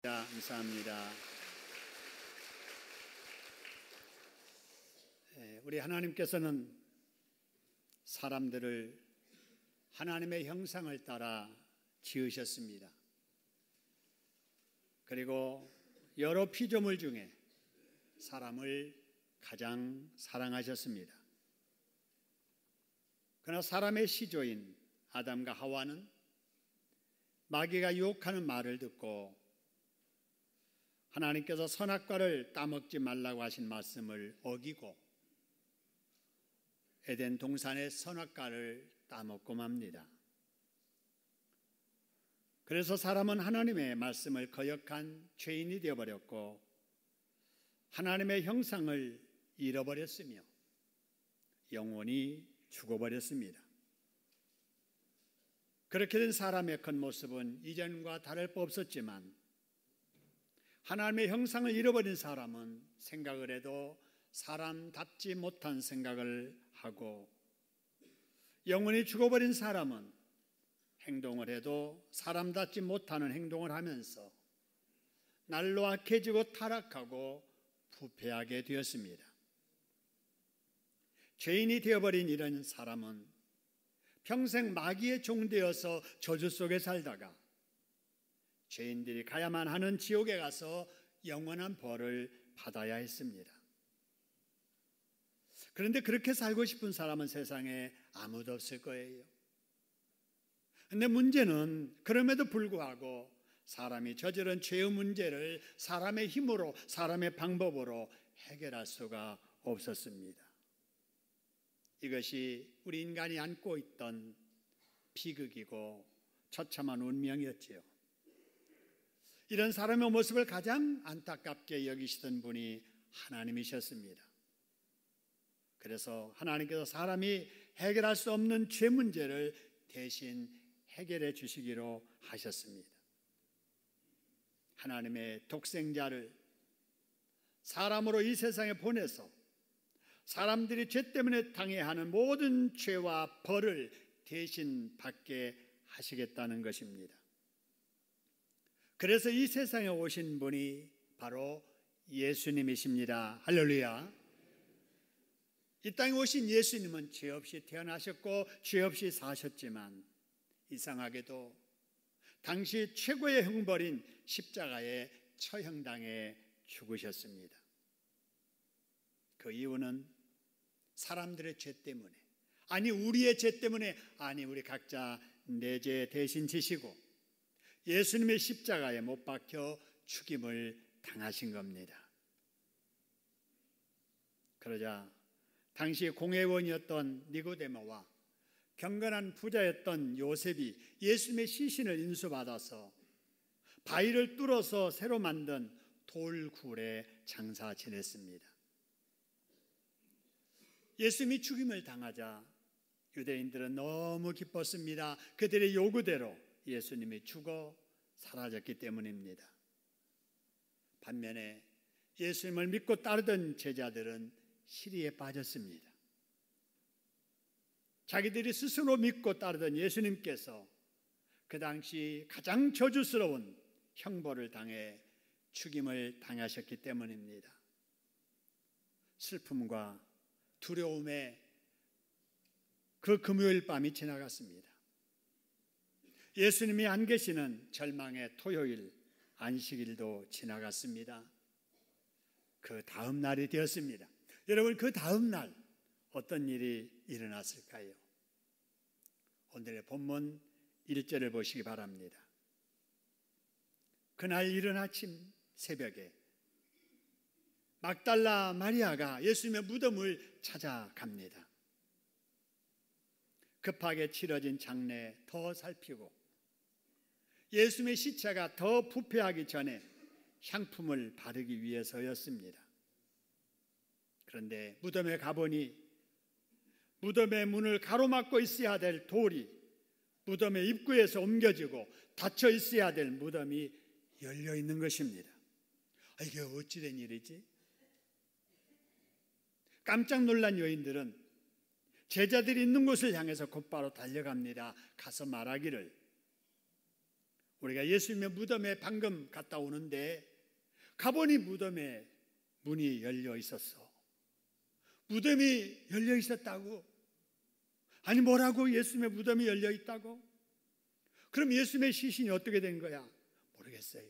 감사합니다. 우리 하나님께서는 사람들을 하나님의 형상을 따라 지으셨습니다. 그리고 여러 피조물 중에 사람을 가장 사랑하셨습니다. 그러나 사람의 시조인 아담과 하와는 마귀가 유혹하는 말을 듣고 하나님께서 선악과를 따먹지 말라고 하신 말씀을 어기고 에덴 동산의 선악과를 따먹고 맙니다. 그래서 사람은 하나님의 말씀을 거역한 죄인이 되어버렸고 하나님의 형상을 잃어버렸으며 영원히 죽어버렸습니다. 그렇게 된 사람의 겉모습은 이전과 다를 바 없었지만 하나님의 형상을 잃어버린 사람은 생각을 해도 사람답지 못한 생각을 하고 영원히 죽어버린 사람은 행동을 해도 사람답지 못하는 행동을 하면서 날로 악해지고 타락하고 부패하게 되었습니다. 죄인이 되어버린 이런 사람은 평생 마귀의 종되어서 저주 속에 살다가 죄인들이 가야만 하는 지옥에 가서 영원한 벌을 받아야 했습니다. 그런데 그렇게 살고 싶은 사람은 세상에 아무도 없을 거예요. 그런데 문제는 그럼에도 불구하고 사람이 저지른 죄의 문제를 사람의 힘으로, 사람의 방법으로 해결할 수가 없었습니다. 이것이 우리 인간이 안고 있던 비극이고 처참한 운명이었지요. 이런 사람의 모습을 가장 안타깝게 여기시던 분이 하나님이셨습니다. 그래서 하나님께서 사람이 해결할 수 없는 죄 문제를 대신 해결해 주시기로 하셨습니다. 하나님의 독생자를 사람으로 이 세상에 보내서 사람들이 죄 때문에 당해야 하는 모든 죄와 벌을 대신 받게 하시겠다는 것입니다. 그래서 이 세상에 오신 분이 바로 예수님이십니다. 할렐루야. 이 땅에 오신 예수님은 죄 없이 태어나셨고 죄 없이 사셨지만 이상하게도 당시 최고의 형벌인 십자가에 처형당해 죽으셨습니다. 그 이유는 사람들의 죄 때문에, 아니 우리의 죄 때문에, 아니 우리 각자 내 죄 대신 지시고 예수님의 십자가에 못 박혀 죽임을 당하신 겁니다. 그러자 당시 공회원이었던 니고데모와 경건한 부자였던 요셉이 예수님의 시신을 인수받아서 바위를 뚫어서 새로 만든 돌굴에 장사 지냈습니다. 예수님이 죽임을 당하자 유대인들은 너무 기뻤습니다. 그들의 요구대로 예수님이 죽어 사라졌기 때문입니다. 반면에 예수님을 믿고 따르던 제자들은 시리에 빠졌습니다. 자기들이 스스로 믿고 따르던 예수님께서 그 당시 가장 저주스러운 형벌을 당해 죽임을 당하셨기 때문입니다. 슬픔과 두려움에 그 금요일 밤이 지나갔습니다. 예수님이 안 계시는 절망의 토요일, 안식일도 지나갔습니다. 그 다음 날이 되었습니다. 여러분, 그 다음 날 어떤 일이 일어났을까요? 오늘의 본문 1절을 보시기 바랍니다. 그날 이른 아침 새벽에 막달라 마리아가 예수님의 무덤을 찾아갑니다. 급하게 치러진 장례 더 살피고 예수님의 시체가 더 부패하기 전에 향품을 바르기 위해서였습니다. 그런데 무덤에 가보니 무덤의 문을 가로막고 있어야 될 돌이 무덤의 입구에서 옮겨지고 닫혀 있어야 될 무덤이 열려 있는 것입니다. 이게 어찌된 일이지? 깜짝 놀란 여인들은 제자들이 있는 곳을 향해서 곧바로 달려갑니다. 가서 말하기를 우리가 예수님의 무덤에 방금 갔다 오는데 가보니 무덤에 문이 열려 있었어. 무덤이 열려 있었다고? 아니 뭐라고? 예수님의 무덤이 열려 있다고? 그럼 예수님의 시신이 어떻게 된 거야? 모르겠어요.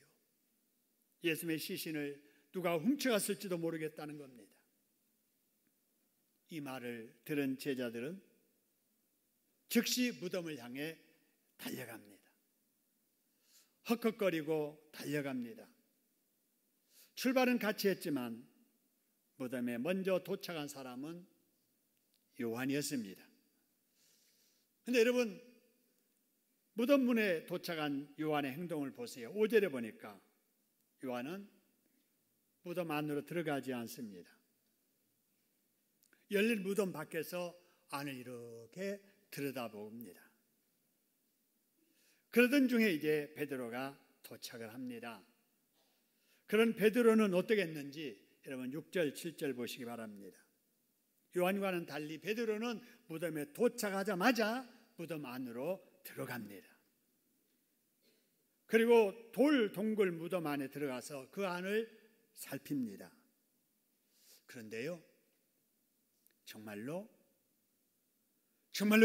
예수님의 시신을 누가 훔쳐갔을지도 모르겠다는 겁니다. 이 말을 들은 제자들은 즉시 무덤을 향해 달려갑니다. 헉헉거리고 달려갑니다. 출발은 같이 했지만 무덤에 먼저 도착한 사람은 요한이었습니다. 그런데 여러분, 무덤 문에 도착한 요한의 행동을 보세요. 5절에 보니까 요한은 무덤 안으로 들어가지 않습니다. 열린 무덤 밖에서 안을 이렇게 들여다봅니다. 그러던 중에 이제 베드로가 도착을 합니다. 그런 베드로는 어떻게 했는지 여러분 6절, 7절 보시기 바랍니다. 요한과는 달리 베드로는 무덤에 도착하자마자 무덤 안으로 들어갑니다. 그리고 돌 동굴 무덤 안에 들어가서 그 안을 살핍니다. 그런데요, 정말로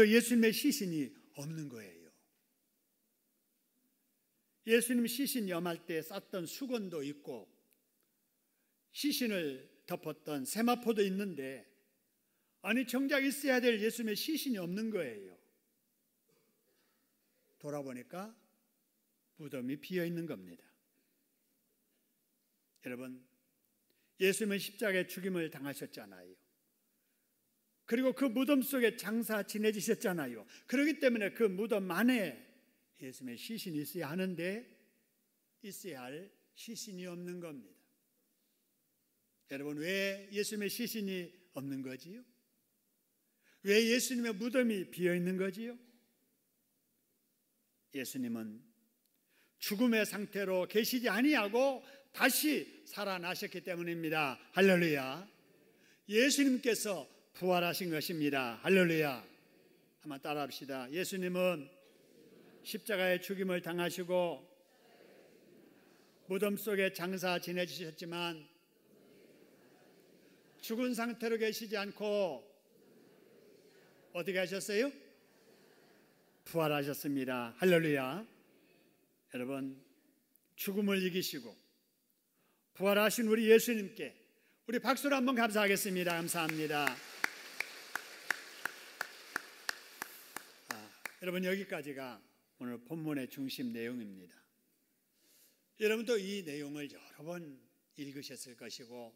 예수님의 시신이 없는 거예요. 예수님 시신 염할 때 쌌던 수건도 있고 시신을 덮었던 세마포도 있는데, 아니 정작 있어야 될 예수님의 시신이 없는 거예요. 돌아보니까 무덤이 비어 있는 겁니다. 여러분, 예수님은 십자가에 죽임을 당하셨잖아요. 그리고 그 무덤 속에 장사 지내지셨잖아요. 그렇기 때문에 그 무덤 안에 예수님의 시신이 있어야 하는데 있어야 할 시신이 없는 겁니다. 여러분, 왜 예수님의 시신이 없는 거지요? 왜 예수님의 무덤이 비어 있는 거지요? 예수님은 죽음의 상태로 계시지 아니하고 다시 살아나셨기 때문입니다. 할렐루야. 예수님께서 부활하신 것입니다. 할렐루야. 한번 따라합시다. 예수님은 십자가의 죽임을 당하시고 무덤 속에 장사 지내주셨지만 죽은 상태로 계시지 않고 어떻게 하셨어요? 부활하셨습니다. 할렐루야. 여러분, 죽음을 이기시고 부활하신 우리 예수님께 우리 박수로 한번 감사하겠습니다. 감사합니다. 여러분, 여기까지가 오늘 본문의 중심 내용입니다. 여러분도 이 내용을 여러 번 읽으셨을 것이고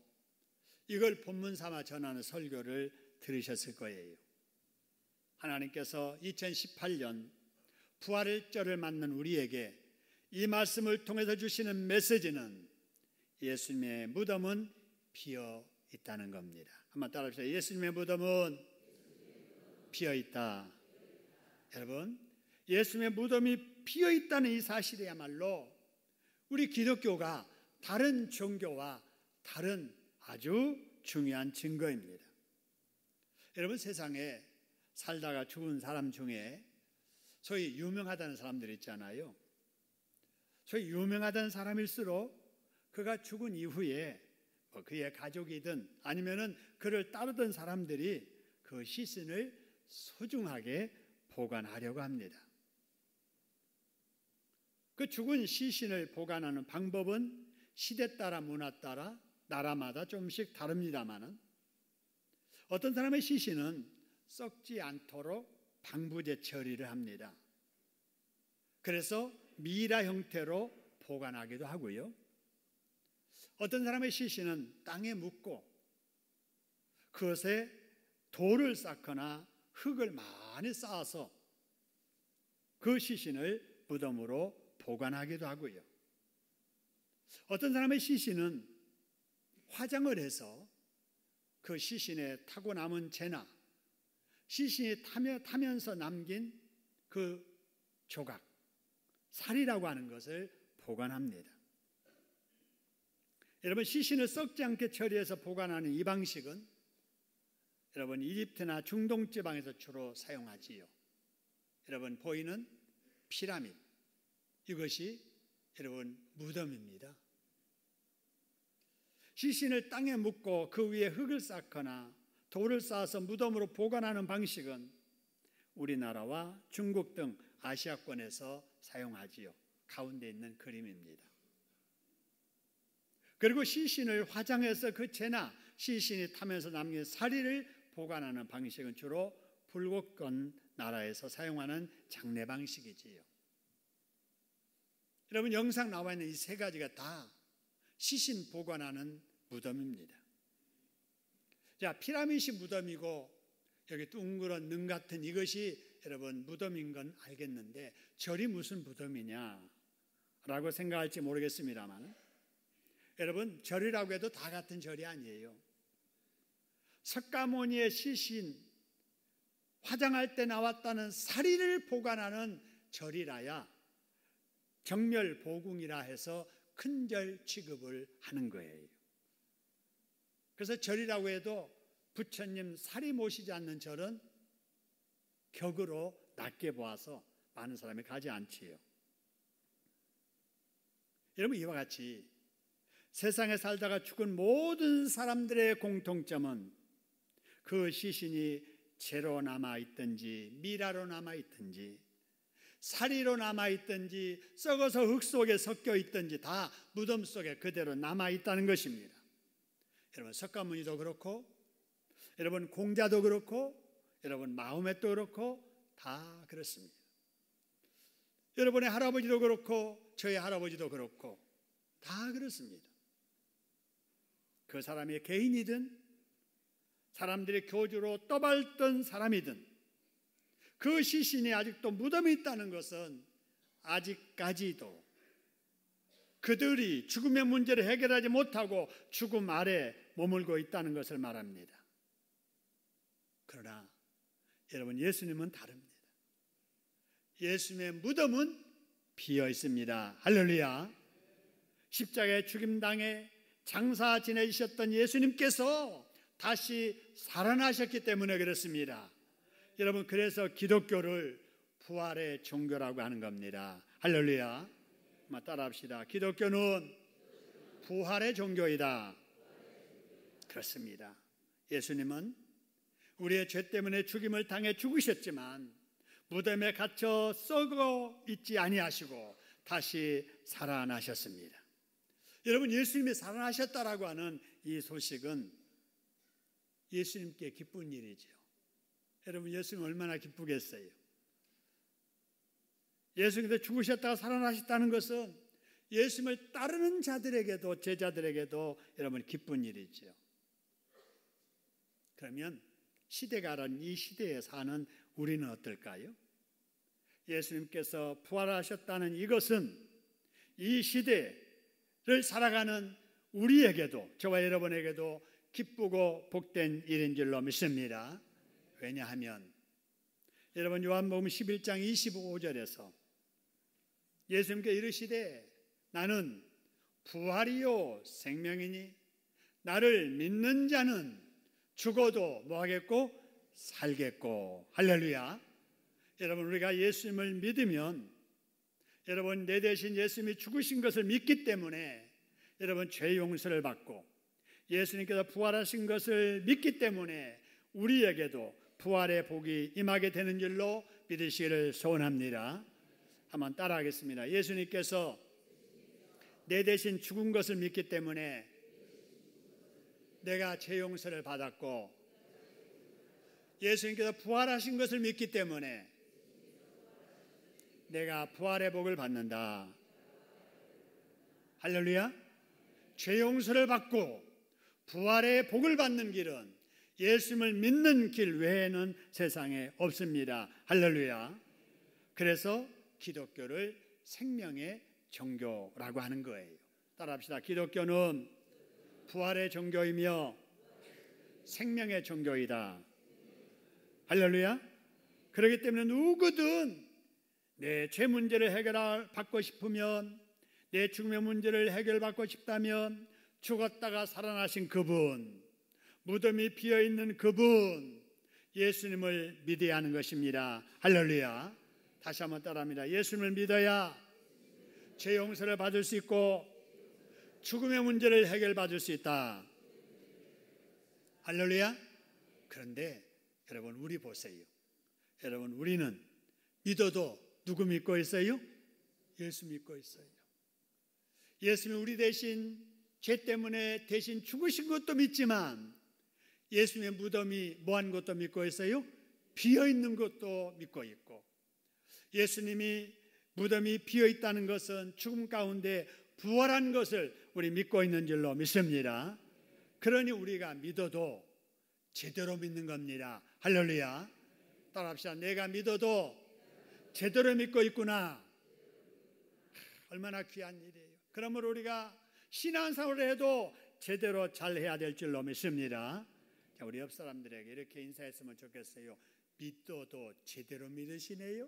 이걸 본문 삼아 전하는 설교를 들으셨을 거예요. 하나님께서 2018년 부활절을 맞는 우리에게 이 말씀을 통해서 주시는 메시지는 예수님의 무덤은 비어 있다는 겁니다. 한번 따라합시다. 예수님의 무덤은 비어 있다. 여러분, 예수님의 무덤이 비어 있다는 이 사실이야말로 우리 기독교가 다른 종교와 다른 아주 중요한 증거입니다. 여러분, 세상에 살다가 죽은 사람 중에 소위 유명하다는 사람들 있잖아요. 소위 유명하다는 사람일수록 그가 죽은 이후에 그의 가족이든 아니면은 그를 따르던 사람들이 그 시신을 소중하게 보관하려고 합니다. 그 죽은 시신을 보관하는 방법은 시대 따라 문화 따라 나라마다 조금씩 다릅니다만은 어떤 사람의 시신은 썩지 않도록 방부제 처리를 합니다. 그래서 미라 형태로 보관하기도 하고요. 어떤 사람의 시신은 땅에 묻고 그것에 돌을 쌓거나 흙을 많이 쌓아서 그 시신을 무덤으로 보관하기도 하고요. 어떤 사람의 시신은 화장을 해서 그 시신에 타고 남은 재나 시신이 타면서 남긴 그 조각, 살이라고 하는 것을 보관합니다. 여러분, 시신을 썩지 않게 처리해서 보관하는 이 방식은 여러분 이집트나 중동 지방에서 주로 사용하지요. 여러분 보이는 피라미드, 이것이 여러분 무덤입니다. 시신을 땅에 묻고 그 위에 흙을 쌓거나 돌을 쌓아서 무덤으로 보관하는 방식은 우리나라와 중국 등 아시아권에서 사용하지요. 가운데 있는 그림입니다. 그리고 시신을 화장해서 그 재나 시신이 타면서 남긴 사리를 보관하는 방식은 주로 불교권 나라에서 사용하는 장례 방식이지요. 여러분, 영상 나와 있는 이 세 가지가 다 시신 보관하는 무덤입니다. 자, 피라미드 무덤이고 여기 둥그런 능 같은 이것이 여러분 무덤인 건 알겠는데 절이 무슨 무덤이냐라고 생각할지 모르겠습니다만, 여러분 절이라고 해도 다 같은 절이 아니에요. 석가모니의 시신 화장할 때 나왔다는 사리를 보관하는 절이라야 정멸보궁이라 해서 큰절 취급을 하는 거예요. 그래서 절이라고 해도 부처님 사리 모시지 않는 절은 격으로 낮게 보아서 많은 사람이 가지 않지요. 여러분, 이와 같이 세상에 살다가 죽은 모든 사람들의 공통점은 그 시신이 재로 남아있든지 미라로 남아있든지 사리로 남아있든지 썩어서 흙 속에 섞여 있든지 다 무덤 속에 그대로 남아있다는 것입니다. 여러분, 석가모니도 그렇고 여러분 공자도 그렇고 여러분 마호멧도 그렇고 다 그렇습니다. 여러분의 할아버지도 그렇고 저희 할아버지도 그렇고 다 그렇습니다. 그 사람이 개인이든 사람들이 교주로 떠밟던 사람이든 그 시신이 아직도 무덤에 있다는 것은 아직까지도 그들이 죽음의 문제를 해결하지 못하고 죽음 아래 머물고 있다는 것을 말합니다. 그러나 여러분, 예수님은 다릅니다. 예수님의 무덤은 비어 있습니다. 할렐루야. 십자가에 죽임당해 장사 지내셨던 예수님께서 다시 살아나셨기 때문에 그렇습니다. 여러분, 그래서 기독교를 부활의 종교라고 하는 겁니다. 할렐루야. 따라합시다. 기독교는 부활의 종교이다. 그렇습니다. 예수님은 우리의 죄 때문에 죽임을 당해 죽으셨지만 무덤에 갇혀 썩어 있지 아니하시고 다시 살아나셨습니다. 여러분, 예수님이 살아나셨다라고 하는 이 소식은 예수님께 기쁜 일이죠. 여러분, 예수님 얼마나 기쁘겠어요. 예수님께서 죽으셨다가 살아나셨다는 것은 예수님을 따르는 자들에게도 제자들에게도 여러분 기쁜 일이죠. 그러면 시대가 다른 이 시대에 사는 우리는 어떨까요? 예수님께서 부활하셨다는 이것은 이 시대를 살아가는 우리에게도, 저와 여러분에게도 기쁘고 복된 일인 줄로 믿습니다. 왜냐하면 여러분, 요한복음 11장 25절에서 예수님께 이르시되 나는 부활이요 생명이니 나를 믿는 자는 죽어도 뭐하겠고 살겠고. 할렐루야. 여러분, 우리가 예수님을 믿으면 여러분 내 대신 예수님이 죽으신 것을 믿기 때문에 여러분 죄 용서를 받고 예수님께서 부활하신 것을 믿기 때문에 우리에게도 부활의 복이 임하게 되는 줄로 믿으시기를 소원합니다. 한번 따라하겠습니다. 예수님께서 내 대신 죽은 것을 믿기 때문에 내가 죄 용서를 받았고 예수님께서 부활하신 것을 믿기 때문에 내가 부활의 복을 받는다. 할렐루야. 죄 용서를 받고 부활의 복을 받는 길은 예수님을 믿는 길 외에는 세상에 없습니다. 할렐루야. 그래서 기독교를 생명의 종교라고 하는 거예요. 따라합시다. 기독교는 부활의 종교이며 생명의 종교이다. 할렐루야. 그렇기 때문에 누구든 내 죄 문제를 해결받고 싶으면, 내 죽음의 문제를 해결받고 싶다면 죽었다가 살아나신 그분, 무덤이 비어있는 그분 예수님을 믿어야 하는 것입니다. 할렐루야. 다시 한번 따라합니다. 예수님을 믿어야 죄 용서를 받을 수 있고 죽음의 문제를 해결받을 수 있다. 할렐루야. 그런데 여러분, 우리 보세요. 여러분, 우리는 믿어도 누구 믿고 있어요? 예수 믿고 있어요. 예수님이 우리 대신 죄 때문에 대신 죽으신 것도 믿지만 예수님의 무덤이 뭐한 것도 믿고 있어요? 비어있는 것도 믿고 있고, 예수님이 무덤이 비어있다는 것은 죽음 가운데 부활한 것을 우리 믿고 있는 줄로 믿습니다. 그러니 우리가 믿어도 제대로 믿는 겁니다. 할렐루야. 따라합시다. 내가 믿어도 제대로 믿고 있구나. 얼마나 귀한 일이에요. 그러므로 우리가 신앙생활을 해도 제대로 잘 해야 될 줄로 믿습니다. 자, 우리 옆 사람들에게 이렇게 인사했으면 좋겠어요. 믿어도 제대로 믿으시네요.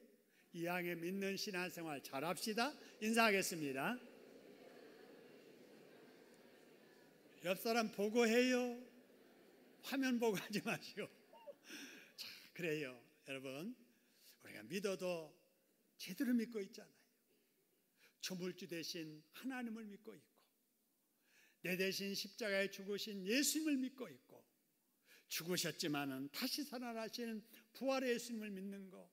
이왕에 믿는 신앙생활 잘합시다. 인사하겠습니다. 옆 사람 보고 해요. 화면 보고 하지 마시고. 자, 그래요. 여러분, 우리가 믿어도 제대로 믿고 있잖아요. 조물주 대신 하나님을 믿고 있고, 내 대신 십자가에 죽으신 예수님을 믿고 있고, 죽으셨지만은 다시 살아나시는 부활의 예수님을 믿는 거,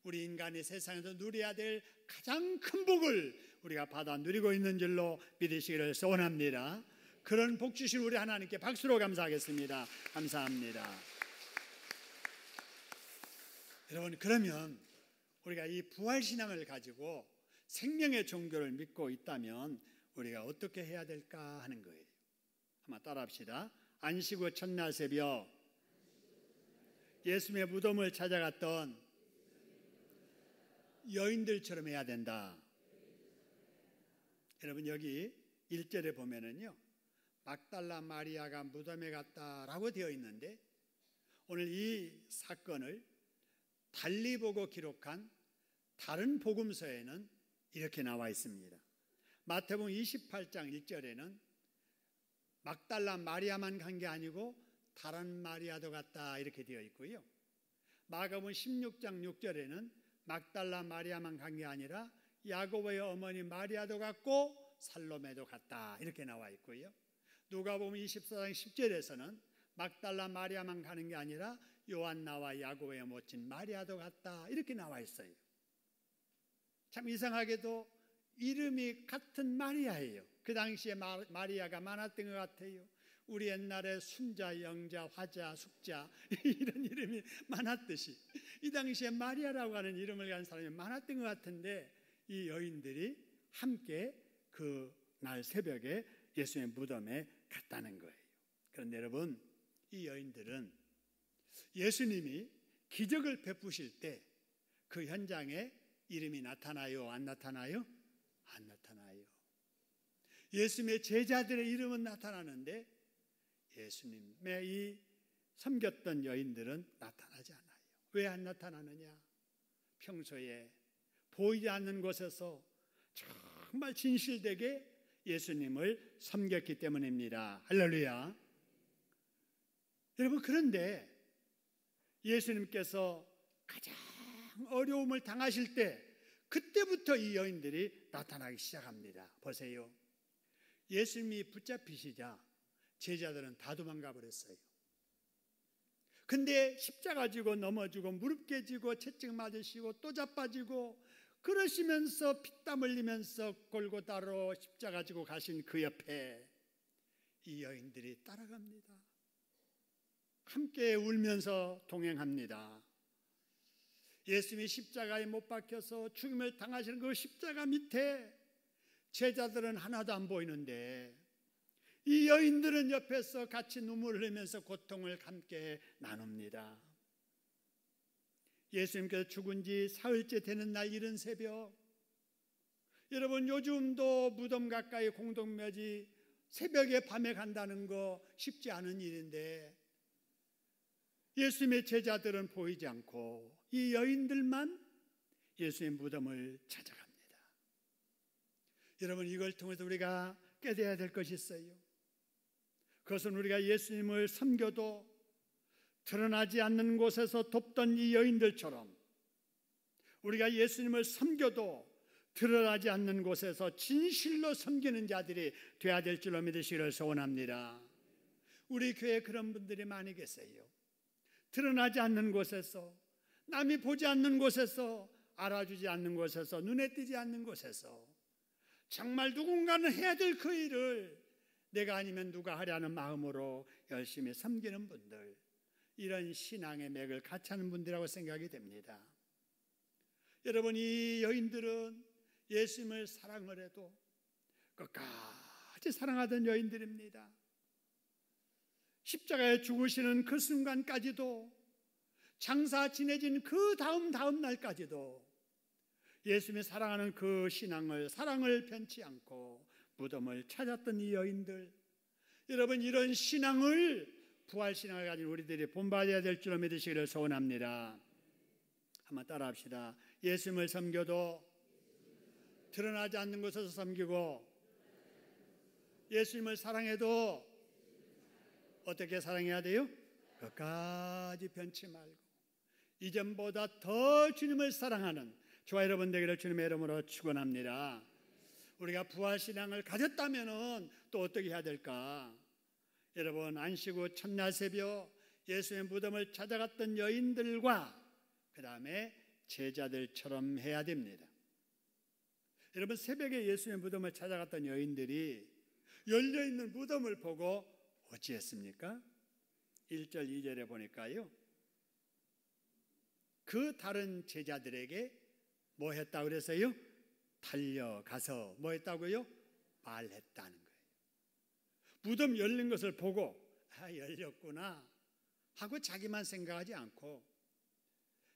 우리 인간이 세상에서 누려야 될 가장 큰 복을 우리가 받아 누리고 있는 줄로 믿으시기를 소원합니다. 그런 복 주신 우리 하나님께 박수로 감사하겠습니다. 감사합니다. 여러분, 그러면 우리가 이 부활신앙을 가지고 생명의 종교를 믿고 있다면 우리가 어떻게 해야 될까 하는 거예요. 한번 따라합시다. 안식 후 첫날 새벽 예수님의 무덤을 찾아갔던 여인들처럼 해야 된다. 여러분, 여기 1절에 보면은요, 막달라 마리아가 무덤에 갔다라고 되어 있는데, 오늘 이 사건을 달리 보고 기록한 다른 복음서에는 이렇게 나와 있습니다. 마태복음 28장 1절에는 막달라 마리아만 간 게 아니고 다른 마리아도 갔다 이렇게 되어 있고요. 마가복음 16장 6절에는 막달라 마리아만 간 게 아니라 야고보의 어머니 마리아도 갔고 살로메도 갔다 이렇게 나와 있고요. 누가복음 24장 10절에서는 막달라 마리아만 가는 게 아니라 요한나와 야고보의 모친 마리아도 갔다 이렇게 나와 있어요. 참 이상하게도 이름이 같은 마리아예요. 그 당시에 마리아가 많았던 것 같아요. 우리 옛날에 순자, 영자, 화자, 숙자 이런 이름이 많았듯이 이 당시에 마리아라고 하는 이름을 가진 사람이 많았던 것 같은데, 이 여인들이 함께 그 날 새벽에 예수님의 무덤에 갔다는 거예요. 그런데 여러분, 이 여인들은 예수님이 기적을 베푸실 때 그 현장에 이름이 나타나요? 안 나타나요? 안 나타나요. 예수님의 제자들의 이름은 나타나는데 예수님의 이 섬겼던 여인들은 나타나지 않아요. 왜 안 나타나느냐? 평소에 보이지 않는 곳에서 정말 진실되게 예수님을 섬겼기 때문입니다. 할렐루야. 여러분, 그런데 예수님께서 가장 어려움을 당하실 때 그때부터 이 여인들이 나타나기 시작합니다. 보세요. 예수님이 붙잡히시자 제자들은 다 도망가 버렸어요. 근데 십자가 지고 넘어지고 무릎 깨지고 채찍 맞으시고 또 자빠지고 그러시면서 피땀 흘리면서 골고다로 십자가 지고 가신 그 옆에 이 여인들이 따라갑니다. 함께 울면서 동행합니다. 예수님이 십자가에 못 박혀서 죽음을 당하시는 그 십자가 밑에 제자들은 하나도 안 보이는데 이 여인들은 옆에서 같이 눈물을 흘리면서 고통을 함께 나눕니다. 예수님께서 죽은 지 사흘째 되는 날 이른 새벽, 여러분 요즘도 무덤 가까이 공동묘지 새벽에 밤에 간다는 거 쉽지 않은 일인데 예수님의 제자들은 보이지 않고 이 여인들만 예수님의 무덤을 찾아갑니다. 여러분, 이걸 통해서 우리가 깨달아야 될 것이 있어요. 그것은 우리가 예수님을 섬겨도 드러나지 않는 곳에서 돕던 이 여인들처럼 우리가 예수님을 섬겨도 드러나지 않는 곳에서 진실로 섬기는 자들이 되어야 될 줄로 믿으시기를 소원합니다. 우리 교회에 그런 분들이 많이 계세요. 드러나지 않는 곳에서, 남이 보지 않는 곳에서, 알아주지 않는 곳에서, 눈에 띄지 않는 곳에서 정말 누군가는 해야 될 그 일을 내가 아니면 누가 하려는 마음으로 열심히 섬기는 분들, 이런 신앙의 맥을 같이 하는 분들이라고 생각이 됩니다. 여러분, 이 여인들은 예수님을 사랑을 해도 끝까지 사랑하던 여인들입니다. 십자가에 죽으시는 그 순간까지도, 장사 지내진 그 다음 날까지도 예수님이 사랑하는 그 사랑을 변치 않고 무덤을 찾았던 이 여인들, 여러분, 이런 부활신앙을 가진 우리들이 본받아야 될 줄로 믿으시기를 소원합니다. 한번 따라합시다. 예수님을 섬겨도 드러나지 않는 곳에서 섬기고, 예수님을 사랑해도 어떻게 사랑해야 돼요? 끝까지 변치 말고 이전보다 더 주님을 사랑하는 저와 여러분 되기를 주님의 이름으로 축원합니다. 우리가 부활신앙을 가졌다면 또 어떻게 해야 될까? 여러분, 안식 후 첫날 새벽 예수의 무덤을 찾아갔던 여인들과 그 다음에 제자들처럼 해야 됩니다. 여러분, 새벽에 예수의 무덤을 찾아갔던 여인들이 열려있는 무덤을 보고 어찌했습니까? 1절 2절에 보니까요, 그 다른 제자들에게 뭐 했다고 그랬어요? 달려가서 뭐 했다고요? 말했다는 거예요. 무덤 열린 것을 보고 열렸구나 하고 자기만 생각하지 않고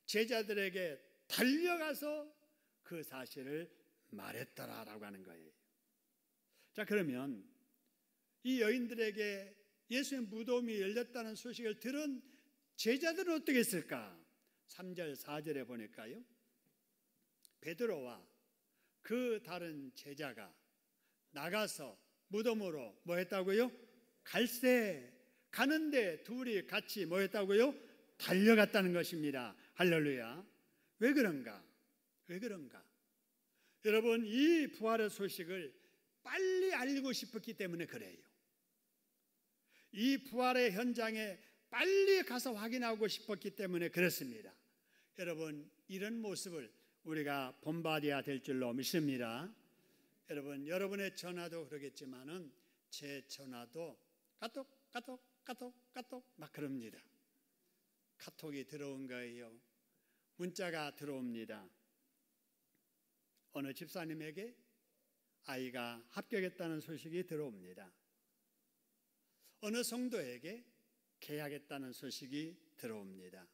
제자들에게 달려가서 그 사실을 말했더라라고 하는 거예요. 자, 그러면 이 여인들에게 예수의 무덤이 열렸다는 소식을 들은 제자들은 어떻게 했을까? 3절 4절에 보니까요, 베드로와 그 다른 제자가 나가서 무덤으로 뭐 했다고요? 갈새 가는데 둘이 같이 뭐 했다고요? 달려갔다는 것입니다. 할렐루야. 왜 그런가? 여러분, 이 부활의 소식을 빨리 알고 싶었기 때문에 그래요. 이 부활의 현장에 빨리 가서 확인하고 싶었기 때문에 그렇습니다. 여러분, 이런 모습을 우리가 본받아야 될 줄로 믿습니다. 여러분, 여러분의 전화도 그러겠지만은 제 전화도 까똑 막 그럽니다. 카톡이 들어온 거예요. 문자가 들어옵니다. 어느 집사님에게 아이가 합격했다는 소식이 들어옵니다. 어느 성도에게 계약했다는 소식이 들어옵니다.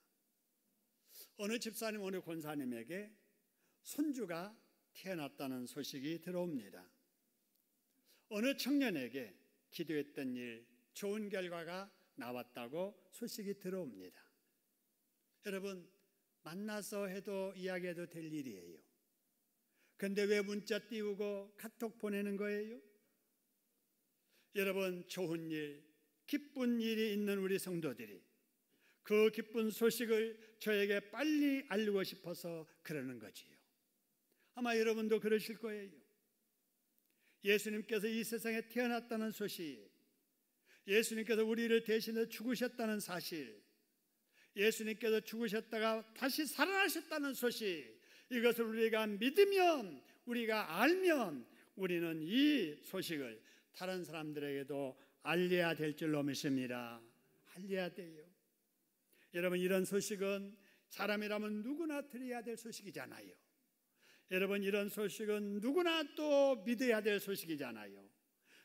어느 집사님, 어느 권사님에게 손주가 태어났다는 소식이 들어옵니다. 어느 청년에게 기도했던 일, 좋은 결과가 나왔다고 소식이 들어옵니다. 여러분, 만나서 해도 이야기해도 될 일이에요. 그런데 왜 문자 띄우고 카톡 보내는 거예요? 여러분, 좋은 일, 기쁜 일이 있는 우리 성도들이 그 기쁜 소식을 저에게 빨리 알리고 싶어서 그러는 거지요. 아마 여러분도 그러실 거예요. 예수님께서 이 세상에 태어났다는 소식, 예수님께서 우리를 대신해 죽으셨다는 사실, 예수님께서 죽으셨다가 다시 살아나셨다는 소식, 이것을 우리가 믿으면, 우리가 알면 우리는 이 소식을 다른 사람들에게도 알려야 될 줄로 믿습니다. 알려야 돼요. 여러분, 이런 소식은 사람이라면 누구나 들어야 될 소식이잖아요. 여러분, 이런 소식은 누구나 또 믿어야 될 소식이잖아요.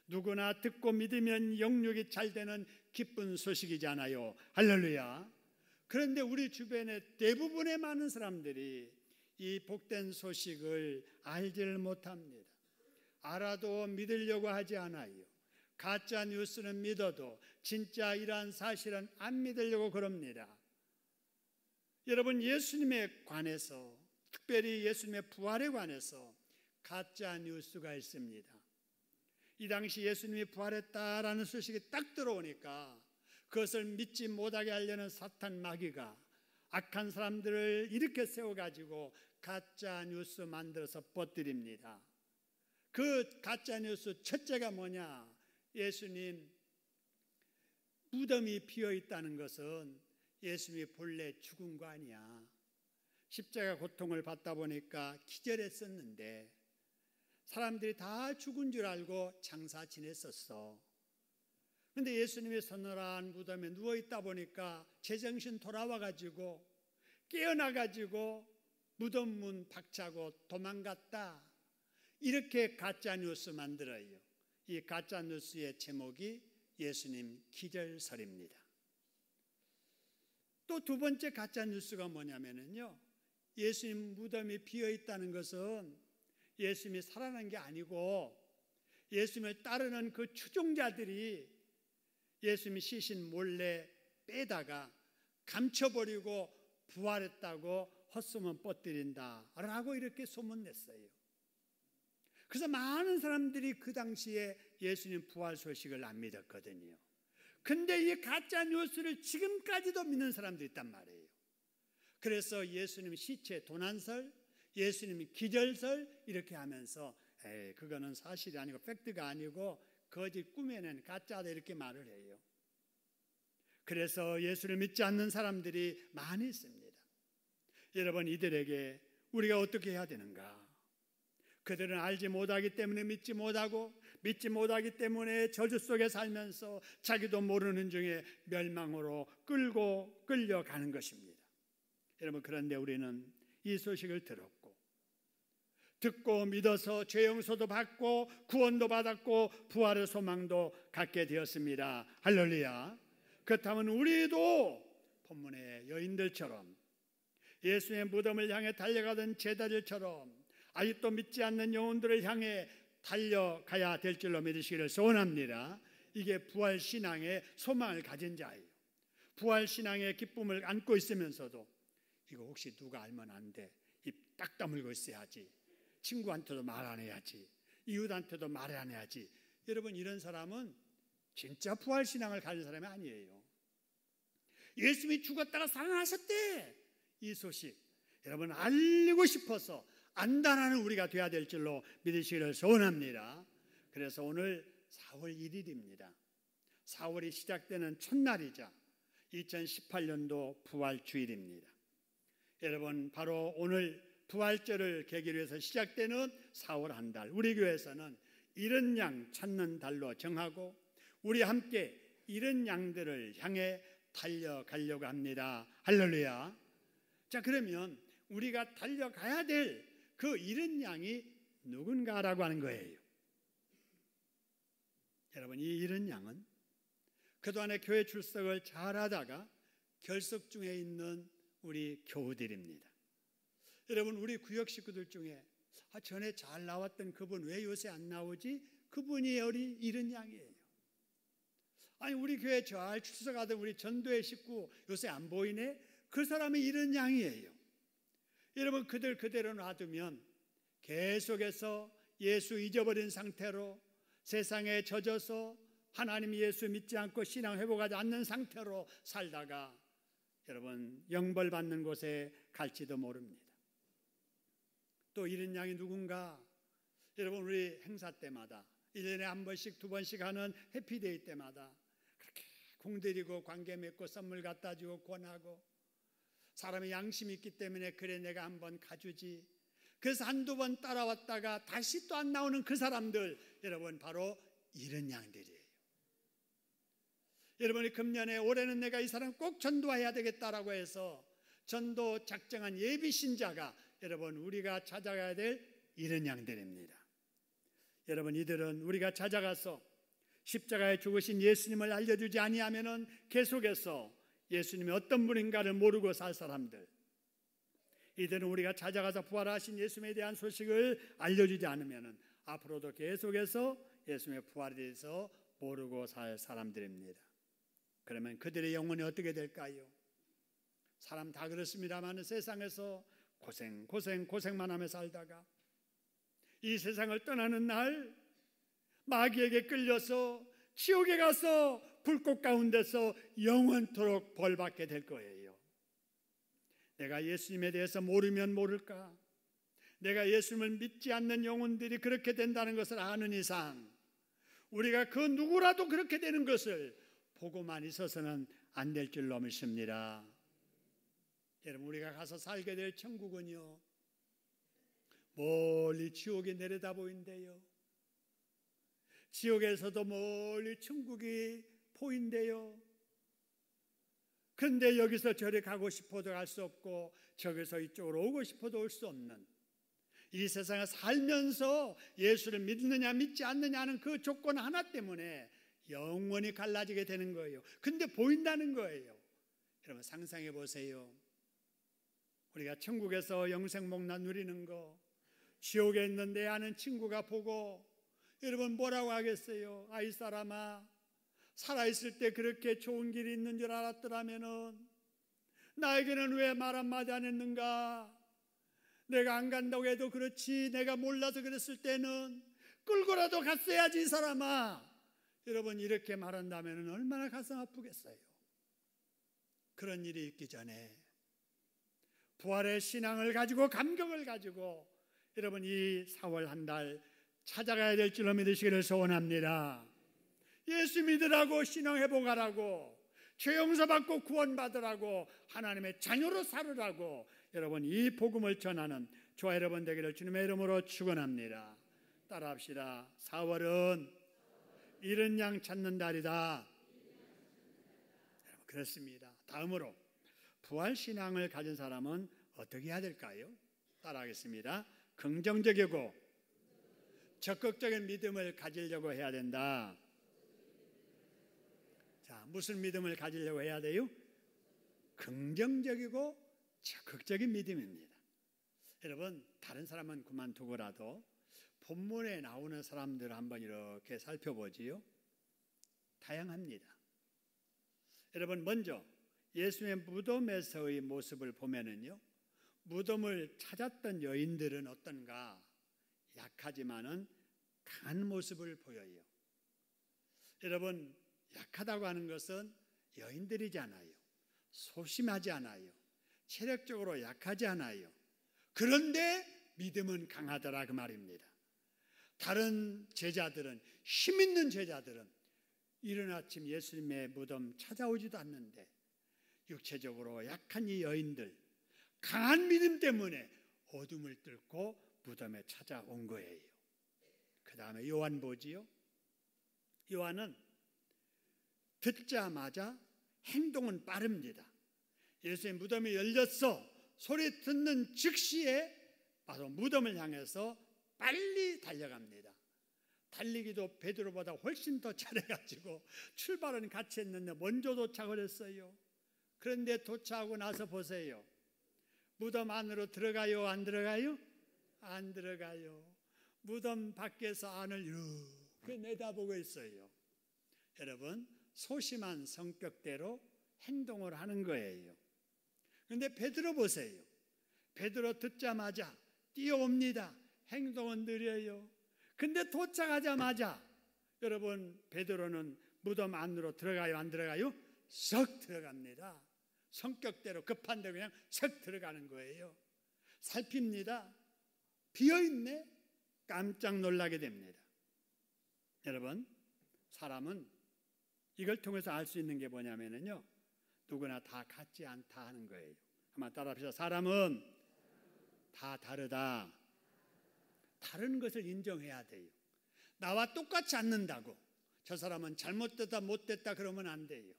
누구나 듣고 믿으면 영육이 잘 되는 기쁜 소식이잖아요. 할렐루야. 그런데 우리 주변의 대부분의 많은 사람들이 이 복된 소식을 알지를 못합니다. 알아도 믿으려고 하지 않아요. 가짜 뉴스는 믿어도 진짜 이러한 사실은 안 믿으려고 그럽니다. 여러분, 예수님에 관해서, 특별히 예수님의 부활에 관해서 가짜 뉴스가 있습니다. 이 당시 예수님이 부활했다라는 소식이 딱 들어오니까 그것을 믿지 못하게 하려는 사탄 마귀가 악한 사람들을 일으켜 세워가지고 가짜 뉴스 만들어서 뻗드립니다. 그 가짜 뉴스 첫째가 뭐냐? 예수님 무덤이 비어 있다는 것은 예수님이 본래 죽은 거 아니야. 십자가 고통을 받다 보니까 기절했었는데 사람들이 다 죽은 줄 알고 장사 지냈었어. 근데 예수님이 서늘한 무덤에 누워있다 보니까 제정신 돌아와가지고 깨어나가지고 무덤 문 박차고 도망갔다. 이렇게 가짜뉴스 만들어요. 이 가짜뉴스의 제목이 예수님 기절설입니다. 또 두 번째 가짜뉴스가 뭐냐면요, 예수님 무덤이 비어있다는 것은 예수님이 살아난 게 아니고 예수님을 따르는 그 추종자들이 예수님이 시신 몰래 빼다가 감춰버리고 부활했다고 헛소문 뻗들인다라고 이렇게 소문냈어요. 그래서 많은 사람들이 그 당시에 예수님 부활 소식을 안 믿었거든요. 근데 이 가짜 뉴스를 지금까지도 믿는 사람들이 있단 말이에요. 그래서 예수님 시체 도난설, 예수님 기절설 이렇게 하면서 그거는 사실이 아니고 팩트가 아니고 거짓 꾸며낸 가짜다 이렇게 말을 해요. 그래서 예수를 믿지 않는 사람들이 많이 있습니다. 여러분, 이들에게 우리가 어떻게 해야 되는가? 그들은 알지 못하기 때문에 믿지 못하고 믿지 못하기 때문에 저주 속에 살면서 자기도 모르는 중에 멸망으로 끌려가는 것입니다. 여러분, 그런데 우리는 이 소식을 듣고 믿어서 죄 용서도 받고 구원도 받았고 부활의 소망도 갖게 되었습니다. 할렐루야. 그렇다면 우리도 본문의 여인들처럼 예수의 무덤을 향해 달려가던 제자들처럼 아직도 믿지 않는 영혼들을 향해 달려가야 될 줄로 믿으시기를 소원합니다. 이게 부활신앙의 소망을 가진 자예요. 부활신앙의 기쁨을 안고 있으면서도 이거 혹시 누가 알면 안 돼, 입 딱 다물고 있어야지, 친구한테도 말 안 해야지, 이웃한테도 말 안 해야지. 여러분, 이런 사람은 진짜 부활신앙을 가진 사람이 아니에요. 예수님이 죽었다가 살아나셨대, 이 소식 여러분 알리고 싶어서 안다라는 우리가 돼야 될 줄로 믿으시기를 소원합니다. 그래서 오늘 4월 1일입니다. 4월이 시작되는 첫날이자 2018년도 부활주일입니다. 여러분, 바로 오늘 부활절을 계기로 해서 시작되는 4월 한 달, 우리 교회에서는 잃은 양 찾는 달로 정하고 우리 함께 잃은 양들을 향해 달려가려고 합니다. 할렐루야. 자, 그러면 우리가 달려가야 될 그 잃은 양이 누군가라고 하는 거예요. 여러분, 이 잃은 양은 그동안에 교회 출석을 잘하다가 결석 중에 있는 우리 교우들입니다. 여러분, 우리 구역 식구들 중에 전에 잘 나왔던 그분 왜 요새 안 나오지? 그분이 우리 잃은 양이에요. 아니, 우리 교회 잘 출석하던 우리 전도의 식구 요새 안 보이네? 그 사람이 잃은 양이에요. 여러분, 그들 그대로 놔두면 계속해서 예수 잊어버린 상태로 세상에 젖어서 하나님 예수 믿지 않고 신앙 회복하지 않는 상태로 살다가 여러분 영벌 받는 곳에 갈지도 모릅니다. 또 잃은 양이 누군가? 여러분, 우리 행사 때마다 1년에 한 번씩 두 번씩 하는 해피데이 때마다 그렇게 공들이고 관계 맺고 선물 갖다 주고 권하고 사람이 양심이 있기 때문에 그래 내가 한번 가주지. 그래서 한두 번 따라왔다가 다시 또 안 나오는 그 사람들, 여러분 바로 잃은 양들이에요. 여러분이 금년에 올해는 내가 이 사람 꼭 전도해야 되겠다라고 해서 전도 작정한 예비 신자가 여러분 우리가 찾아가야 될 잃은 양들입니다. 여러분, 이들은 우리가 찾아가서 십자가에 죽으신 예수님을 알려주지 아니하면은 계속해서 예수님이 어떤 분인가를 모르고 살 사람들, 이들은 우리가 찾아가서 부활하신 예수님에 대한 소식을 알려주지 않으면 앞으로도 계속해서 예수님의 부활에 대해서 모르고 살 사람들입니다. 그러면 그들의 영혼이 어떻게 될까요? 사람 다 그렇습니다만 세상에서 고생만 하며 살다가 이 세상을 떠나는 날 마귀에게 끌려서 지옥에 가서 불꽃 가운데서 영원토록 벌받게 될 거예요. 내가 예수님에 대해서 모르면 모를까, 내가 예수님을 믿지 않는 영혼들이 그렇게 된다는 것을 아는 이상 우리가 그 누구라도 그렇게 되는 것을 보고만 있어서는 안 될 줄로 믿습니다. 여러분, 우리가 가서 살게 될 천국은요, 멀리 지옥이 내려다 보인대요. 지옥에서도 멀리 천국이 보인대요. 그런데 여기서 저리 가고 싶어도 갈 수 없고 저기서 이쪽으로 오고 싶어도 올 수 없는, 이 세상에 살면서 예수를 믿느냐 믿지 않느냐는 그 조건 하나 때문에 영원히 갈라지게 되는 거예요. 근데 보인다는 거예요. 여러분, 상상해 보세요. 우리가 천국에서 영생목나 누리는 거, 지옥에 있는 내 아는 친구가 보고 여러분 뭐라고 하겠어요? 아이 사람아, 살아있을 때 그렇게 좋은 길이 있는 줄 알았더라면은 나에게는 왜 말 한마디 안 했는가? 내가 안 간다고 해도 그렇지, 내가 몰라서 그랬을 때는 끌고라도 갔어야지 이 사람아. 여러분, 이렇게 말한다면 얼마나 가슴 아프겠어요. 그런 일이 있기 전에 부활의 신앙을 가지고, 감격을 가지고 여러분 이 4월 한 달 찾아가야 될 줄로 믿으시기를 소원합니다. 예수 믿으라고, 신앙 회복하라고, 죄 용서받고 구원받으라고, 하나님의 자녀로 살으라고 여러분 이 복음을 전하는 저와 여러분 되기를 주님의 이름으로 축원합니다. 따라합시다. 4월은 잃은 양 찾는 달이다. 여러분, 그렇습니다. 다음으로 부활신앙을 가진 사람은 어떻게 해야 될까요? 따라하겠습니다. 긍정적이고 적극적인 믿음을 가지려고 해야 된다. 자, 무슨 믿음을 가지려고 해야 돼요? 긍정적이고 적극적인 믿음입니다. 여러분, 다른 사람은 그만두고라도 본문에 나오는 사람들을 한번 이렇게 살펴보지요. 다양합니다. 여러분, 먼저 예수의 무덤에서의 모습을 보면은요, 무덤을 찾았던 여인들은 어떤가? 약하지만은 강한 모습을 보여요. 여러분, 약하다고 하는 것은 여인들이지 않아요. 소심하지 않아요. 체력적으로 약하지 않아요. 그런데 믿음은 강하더라, 그 말입니다. 다른 제자들은, 힘 있는 제자들은 이른 아침 예수님의 무덤 찾아오지도 않는데 육체적으로 약한 이 여인들, 강한 믿음 때문에 어둠을 뚫고 무덤에 찾아온 거예요. 그 다음에 요한 보지요. 요한은 듣자마자 행동은 빠릅니다. 예수의 무덤이 열렸어 소리 듣는 즉시에 바로 무덤을 향해서 빨리 달려갑니다. 달리기도 베드로보다 훨씬 더 잘해가지고 출발은 같이 했는데 먼저 도착을 했어요. 그런데 도착하고 나서 보세요. 무덤 안으로 들어가요? 안 들어가요? 안 들어가요. 무덤 밖에서 안을 이렇게 내다보고 있어요. 여러분, 소심한 성격대로 행동을 하는 거예요. 그런데 베드로 보세요. 베드로 듣자마자 뛰어옵니다. 행동은 느려요. 근데 도착하자마자 여러분, 베드로는 무덤 안으로 들어가요? 안 들어가요? 썩 들어갑니다. 성격대로 급한 대로 그냥 썩 들어가는 거예요. 살핍니다. 비어있네? 깜짝 놀라게 됩니다. 여러분, 사람은 이걸 통해서 알 수 있는 게 뭐냐면요, 누구나 다 같지 않다 하는 거예요. 한번 따라합시다. 사람은 다 다르다. 다른 것을 인정해야 돼요. 나와 똑같지 않는다고 저 사람은 잘못됐다 못됐다 그러면 안 돼요.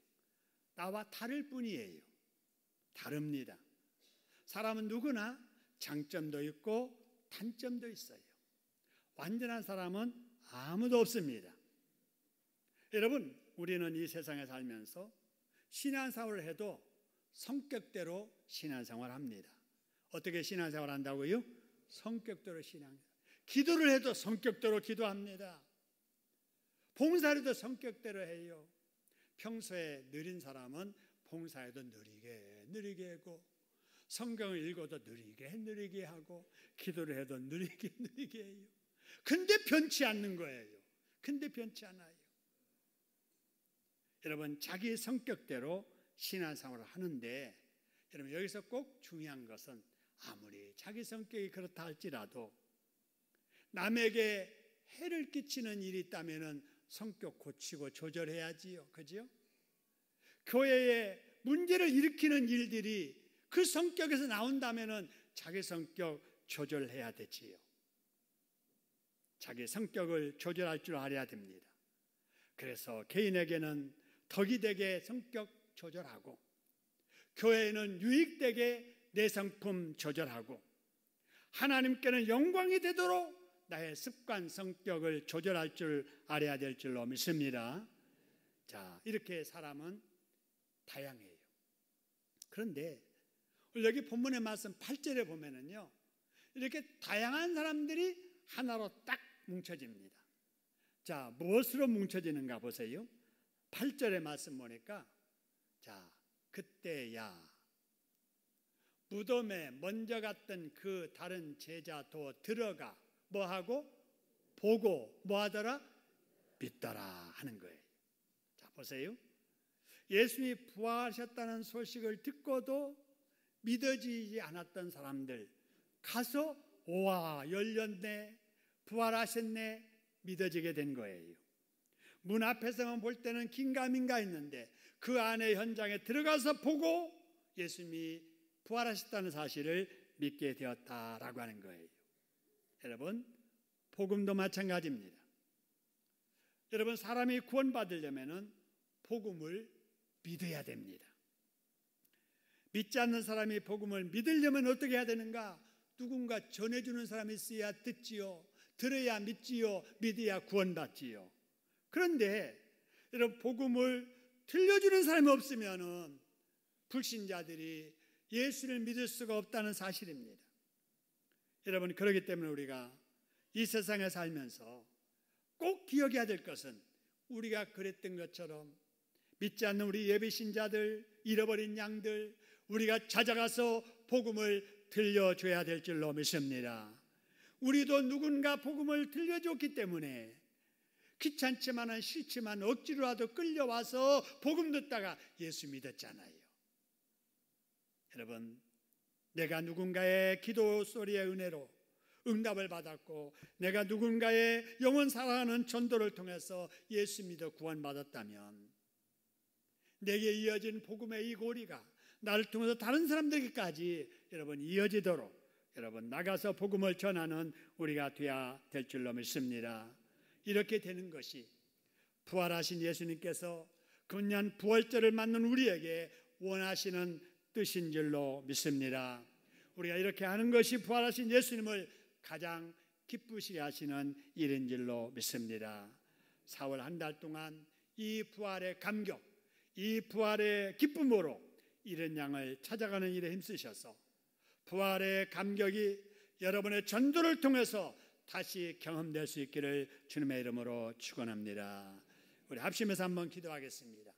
나와 다를 뿐이에요. 다릅니다. 사람은 누구나 장점도 있고 단점도 있어요. 완전한 사람은 아무도 없습니다. 여러분, 우리는 이 세상에 살면서 신앙생활을 해도 성격대로 신앙생활을 합니다. 어떻게 신앙생활을 한다고요? 성격대로 신앙. 기도를 해도 성격대로 기도합니다. 봉사를 해도 성격대로 해요. 평소에 느린 사람은 봉사해도 느리게 하고, 성경을 읽어도 느리게 하고, 기도를 해도 느리게 해요. 근데 변치 않는 거예요. 근데 변치 않아요. 여러분, 자기 성격대로 신앙생활을 하는데, 여러분 여기서 꼭 중요한 것은 아무리 자기 성격이 그렇다 할지라도 남에게 해를 끼치는 일이 있다면 성격 고치고 조절해야지요. 그죠? 교회에 문제를 일으키는 일들이 그 성격에서 나온다면 자기 성격 조절해야 되지요. 자기 성격을 조절할 줄 알아야 됩니다. 그래서 개인에게는 덕이 되게 성격 조절하고, 교회에는 유익되게 내 성품 조절하고, 하나님께는 영광이 되도록 나의 습관 성격을 조절할 줄 알아야 될 줄로 믿습니다. 자, 이렇게 사람은 다양해요. 그런데 여기 본문의 말씀 8절에 보면은요, 이렇게 다양한 사람들이 하나로 딱 뭉쳐집니다. 자, 무엇으로 뭉쳐지는가 보세요. 8절의 말씀 보니까, 자, 그때야 무덤에 먼저 갔던 그 다른 제자도 들어가 뭐하고? 보고 뭐하더라? 믿더라 하는 거예요. 자, 보세요. 예수님이 부활하셨다는 소식을 듣고도 믿어지지 않았던 사람들 가서 와, 열렸네, 부활하셨네, 믿어지게 된 거예요. 문 앞에서만 볼 때는 긴가민가 했는데 그 안에 현장에 들어가서 보고 예수님이 부활하셨다는 사실을 믿게 되었다라고 하는 거예요. 여러분, 복음도 마찬가지입니다. 여러분, 사람이 구원받으려면 복음을 믿어야 됩니다. 믿지 않는 사람이 복음을 믿으려면 어떻게 해야 되는가? 누군가 전해주는 사람이 있어야 듣지요. 들어야 믿지요. 믿어야 구원받지요. 그런데 여러분, 복음을 들려주는 사람이 없으면 불신자들이 예수를 믿을 수가 없다는 사실입니다. 여러분, 그렇기 때문에 우리가 이 세상에 살면서 꼭 기억해야 될 것은, 우리가 그랬던 것처럼 믿지 않는 우리 예배신자들, 잃어버린 양들, 우리가 찾아가서 복음을 들려줘야 될 줄로 믿습니다. 우리도 누군가 복음을 들려줬기 때문에 귀찮지만은 싫지만 억지로라도 끌려와서 복음 듣다가 예수 믿었잖아요. 여러분, 내가 누군가의 기도 소리의 은혜로 응답을 받았고, 내가 누군가의 영원 사랑하는 전도를 통해서 예수 믿어 구원받았다면, 내게 이어진 복음의 이 고리가 나를 통해서 다른 사람들에게까지 여러분 이어지도록 여러분 나가서 복음을 전하는 우리가 되어야 될 줄로 믿습니다. 이렇게 되는 것이 부활하신 예수님께서 금년 부활절을 맞는 우리에게 원하시는 뜻인 줄로 믿습니다. 우리가 이렇게 하는 것이 부활하신 예수님을 가장 기쁘시게 하시는 일인 줄로 믿습니다. 4월 한 달 동안 이 부활의 감격, 이 부활의 기쁨으로 이런 양을 찾아가는 일에 힘쓰셔서 부활의 감격이 여러분의 전도를 통해서 다시 경험될 수 있기를 주님의 이름으로 축원합니다. 우리 합심해서 한번 기도하겠습니다.